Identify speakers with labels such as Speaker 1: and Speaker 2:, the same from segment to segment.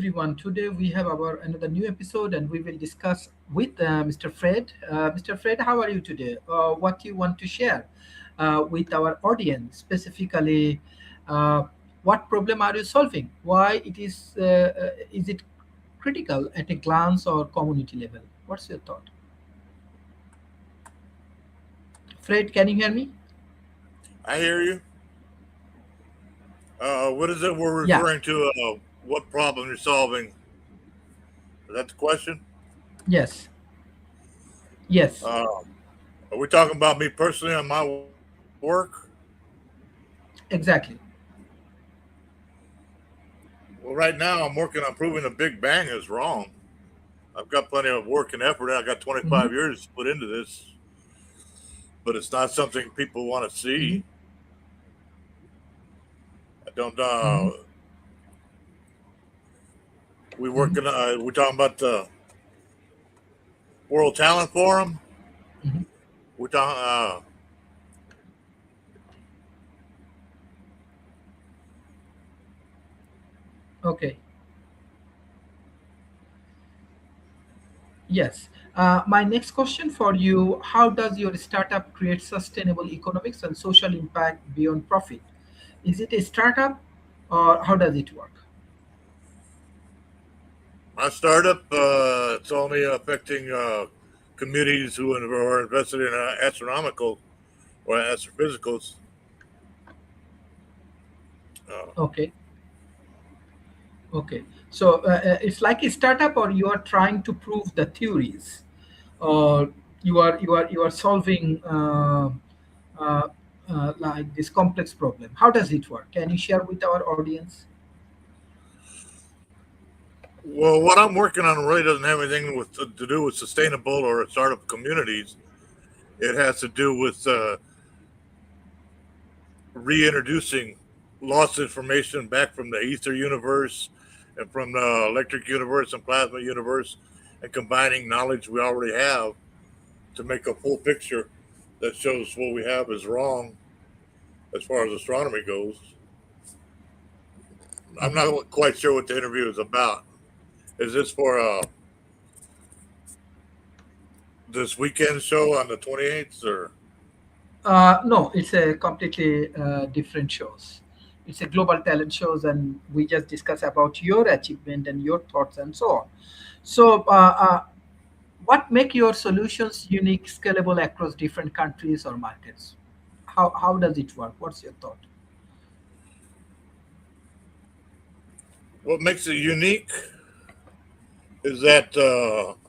Speaker 1: everyone. Today we have our another new episode, and we will discuss with Mr. Fred. Mr. Fred, how are you today? What you want to share with our audience specifically? Uh, what problem are you solving? Why it is it critical at a glance or community level? What's your thought, Fred? Can you hear me?
Speaker 2: I hear you. What is it we're
Speaker 1: Yeah.
Speaker 2: referring to? What problem you're solving? Is that the question?
Speaker 1: Yes. Yes.
Speaker 2: Are we talking about me personally on my work?
Speaker 1: Exactly.
Speaker 2: Well, right now I'm working on proving the Big Bang is wrong. I've got plenty of work and effort. I got 25
Speaker 1: Hmm.
Speaker 2: years put into this, but it's not something people want to
Speaker 1: Hmm.
Speaker 2: see. I don't.
Speaker 1: Hmm. Hmm.
Speaker 2: We're talking about the World Talent Forum.
Speaker 1: Hmm.
Speaker 2: We're talking.
Speaker 1: Okay. Yes. My next question for you: how does your startup create sustainable economics and social impact beyond profit? Is it a startup or how does it work?
Speaker 2: My startup. It's only affecting communities who are invested in astronomical or astrophysicals. Uh,
Speaker 1: Okay. Okay. So it's like a startup, or you are trying to prove the theories, or you are solving uh, like this complex problem. How does it work? Can you share with our audience?
Speaker 2: well, what I'm working on really doesn't have anything to do with sustainable or startup communities. It has to do with reintroducing lost information back from the ether universe and from the electric universe and plasma universe, and combining knowledge we already have to make a full picture that shows what we have is wrong as far as astronomy goes. I'm
Speaker 1: Mhm.
Speaker 2: not quite sure what the interview is about. Is this for this weekend show on the 28th, or
Speaker 1: No, it's a completely different shows. It's a global talent shows, and we just discuss about your achievement and your thoughts and so on. So, what make your solutions unique, scalable across different countries or markets? How does it work? What's your thought?
Speaker 2: what makes it unique is that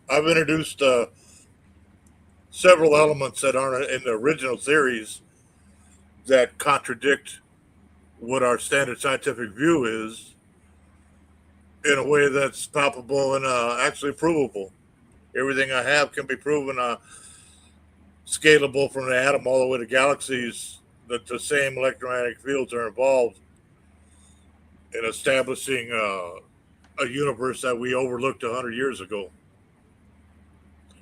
Speaker 2: I've introduced several elements that aren't in the original series that contradict what our standard scientific view is in a way that's palpable and actually provable. Everything I have can be proven scalable from the atom all the way to galaxies, that the same electromagnetic fields are involved in establishing a universe that we overlooked 100 years ago.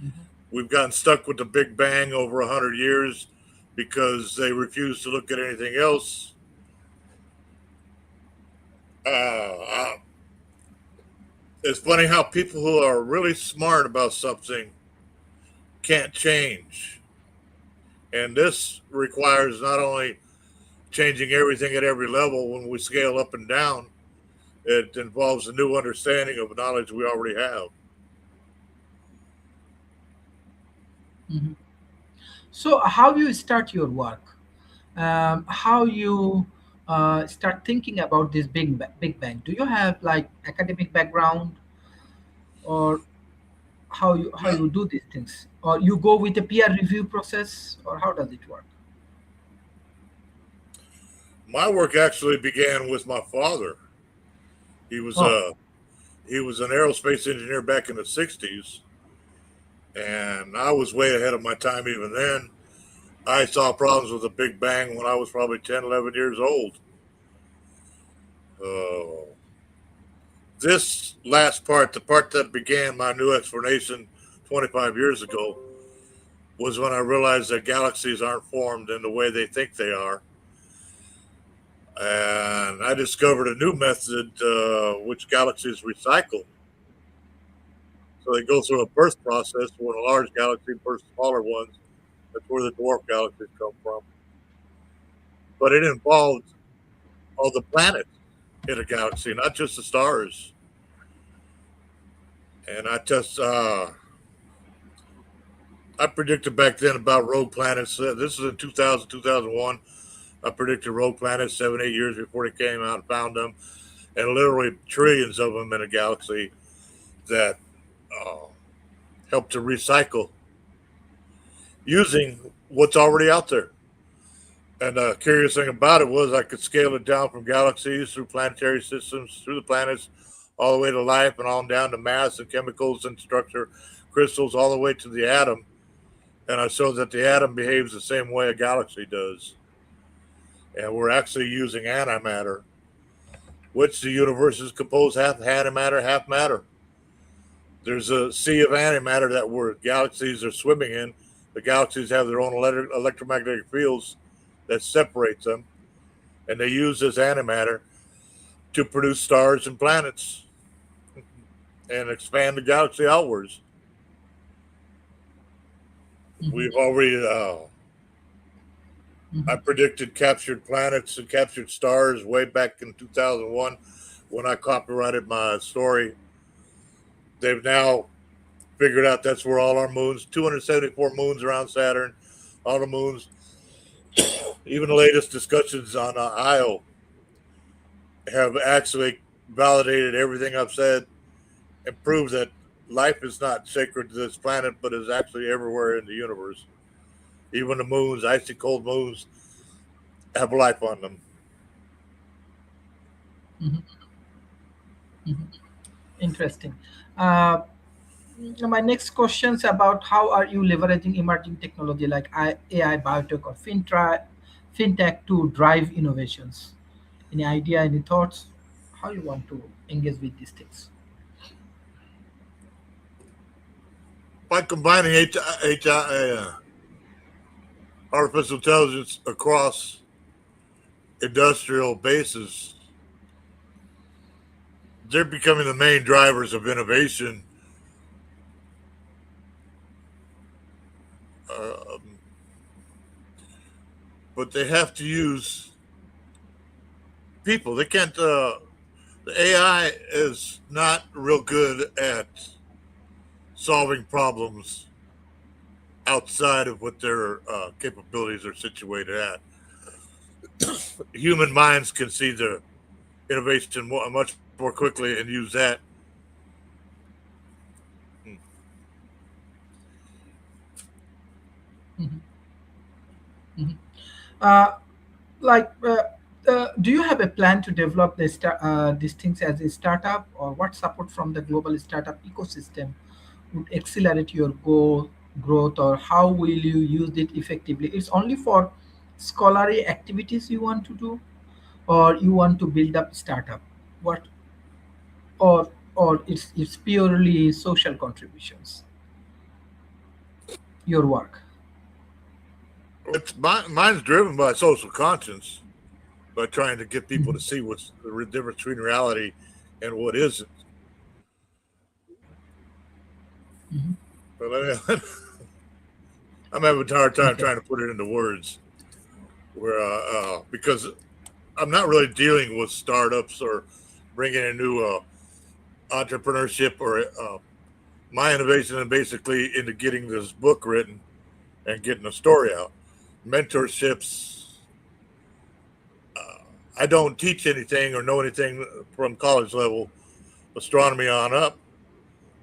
Speaker 1: Mhm.
Speaker 2: We've gotten stuck with the Big Bang over 100 years because they refuse to look at anything else. Uh, it's funny how people who are really smart about something can't change. And this requires not only changing everything at every level when we scale up and down, it involves a new understanding of knowledge we already have.
Speaker 1: Mhm. So, how you start your work? How you start thinking about this Big Bang? Do you have like academic background, or how you do these things, or you go with a peer review process, or how does it work?
Speaker 2: My work actually began with my father. He was
Speaker 1: Oh.
Speaker 2: a he was an aerospace engineer back in the '60s, and I was way ahead of my time even then. I saw problems with the Big Bang when I was probably 10, 11 years old. Uh, this last part, the part that began my new explanation 25 years ago, was when I realized that galaxies aren't formed in the way they think they are. And I discovered a new method which galaxies recycle. So they go through a birth process. When a large galaxy births smaller ones, that's where the dwarf galaxies come from. But it involves all the planets in a galaxy, not just the stars. And I predicted back then about rogue planets. This is in 2000, 2001. I predicted rogue planets 7, 8 years before they came out and found them, and literally trillions of them in a galaxy that uh, help to recycle using what's already out there. And the curious thing about it was I could scale it down from galaxies through planetary systems, through the planets, all the way to life and on down to mass and chemicals and structure, crystals, all the way to the atom. And I showed that the atom behaves the same way a galaxy does. And we're actually using antimatter, which the universe is composed half antimatter, half matter. There's a sea of antimatter that where galaxies are swimming in. The galaxies have their own electromagnetic fields that separates them, and they use this antimatter to produce stars and planets and expand the galaxy outwards.
Speaker 1: Mhm,
Speaker 2: We've already, I
Speaker 1: mhm,
Speaker 2: predicted captured planets and captured stars way back in 2001 when I copyrighted my story. They've now figured out that's where all our moons, 274 moons around Saturn, all the moons, even the latest discussions on Io have actually validated everything I've said and proved that life is not sacred to this planet, but is actually everywhere in the universe. Even the moons, icy cold moons, have life on them.
Speaker 1: mhm, mhm. Interesting. Uh, my next question is about how are you leveraging emerging technology like AI, biotech, or fintech to drive innovations? Any idea, any thoughts? How you want to engage with these things?
Speaker 2: By combining artificial intelligence across industrial bases, they're becoming the main drivers of innovation. Um, but they have to use people. They can't. The AI is not real good at solving problems outside of what their capabilities are situated at. Human minds can see the innovation much more quickly and use that.
Speaker 1: Mhm, mhm. Uh, do you have a plan to develop these things as a startup, or what support from the global startup ecosystem would accelerate your growth, or how will you use it effectively? It's only for scholarly activities you want to do, or you want to build up startup? What, or it's purely social contributions, your work?
Speaker 2: Mine's driven by social conscience, by trying to get people to
Speaker 1: Mhm,
Speaker 2: see what's the difference between reality and what isn't.
Speaker 1: mhm.
Speaker 2: But I'm having a hard time
Speaker 1: Okay.
Speaker 2: trying to put it into words. Where because I'm not really dealing with startups or bringing in new entrepreneurship or my innovation is basically into getting this book written and getting a story out. Mentorships. I don't teach anything or know anything from college level astronomy on up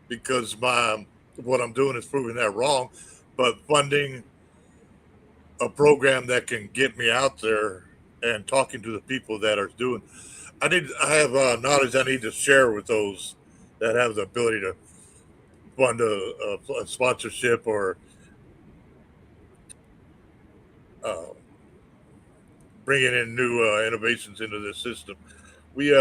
Speaker 2: because my what I'm doing is proving that wrong. But funding a program that can get me out there and talking to the people that are doing, I have knowledge I need to share with those that have the ability to fund a sponsorship or uh, bringing in new innovations into the system. We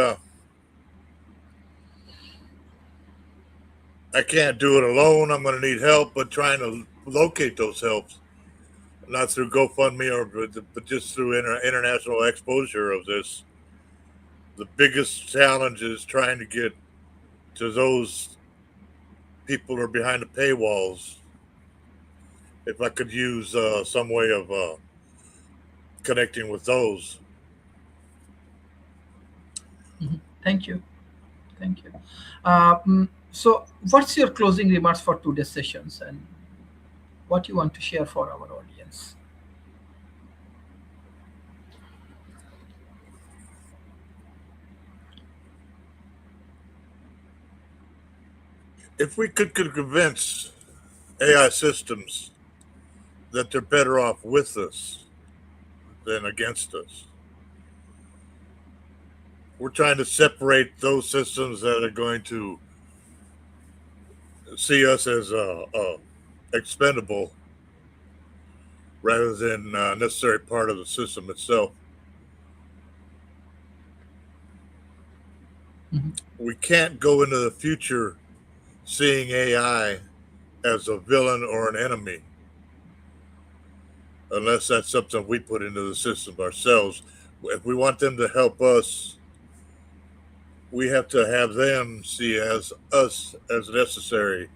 Speaker 2: I can't do it alone. I'm going to need help, but trying to locate those helps not through GoFundMe but just through international exposure of this. The biggest challenge is trying to get to those people who are behind the paywalls. If I could use some way of connecting with those.
Speaker 1: Thank you. Thank you. So, what's your closing remarks for today's sessions and what you want to share for our audience?
Speaker 2: If we could convince AI systems that they're better off with us than against us, we're trying to separate those systems that are going to see us as expendable rather than a necessary part of the system itself.
Speaker 1: Mhm.
Speaker 2: We can't go into the future seeing AI as a villain or an enemy unless that's something we put into the system ourselves. If we want them to help us, we have to have them see as us as necessary,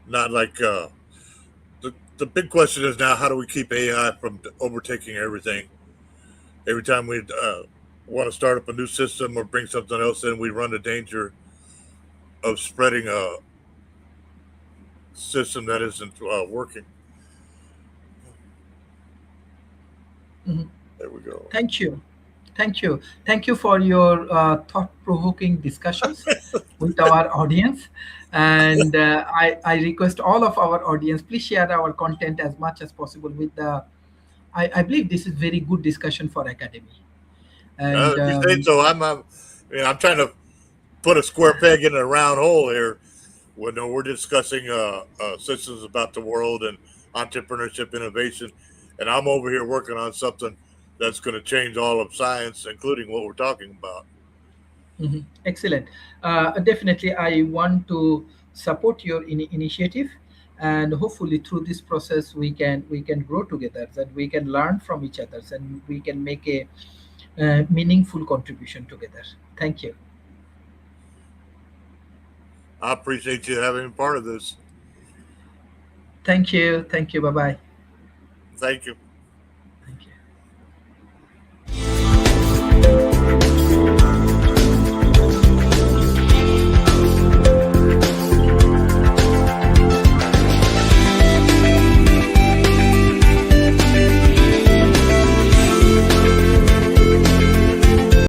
Speaker 2: not like the big question is now, how do we keep AI from overtaking everything? Every time we want to start up a new system or bring something else in, we run the danger of spreading a system that isn't working.
Speaker 1: Mhm.
Speaker 2: There we go.
Speaker 1: Thank you. Thank you. Thank you for your thought provoking discussions with our audience. And I request all of our audience, please share our content as much as possible with the. I believe this is very good discussion for academy. And
Speaker 2: If you say so, I'm trying to put a square peg in a round hole here. When we're discussing systems about the world and entrepreneurship innovation, and I'm over here working on something that's going to change all of science, including what we're talking about.
Speaker 1: mhm, excellent. Definitely, I want to support your initiative, and hopefully through this process we can grow together, that we can learn from each other, and we can make a meaningful contribution together. Thank you.
Speaker 2: I appreciate you having been part of this.
Speaker 1: Thank you. Thank you. Bye bye.
Speaker 2: Thank you.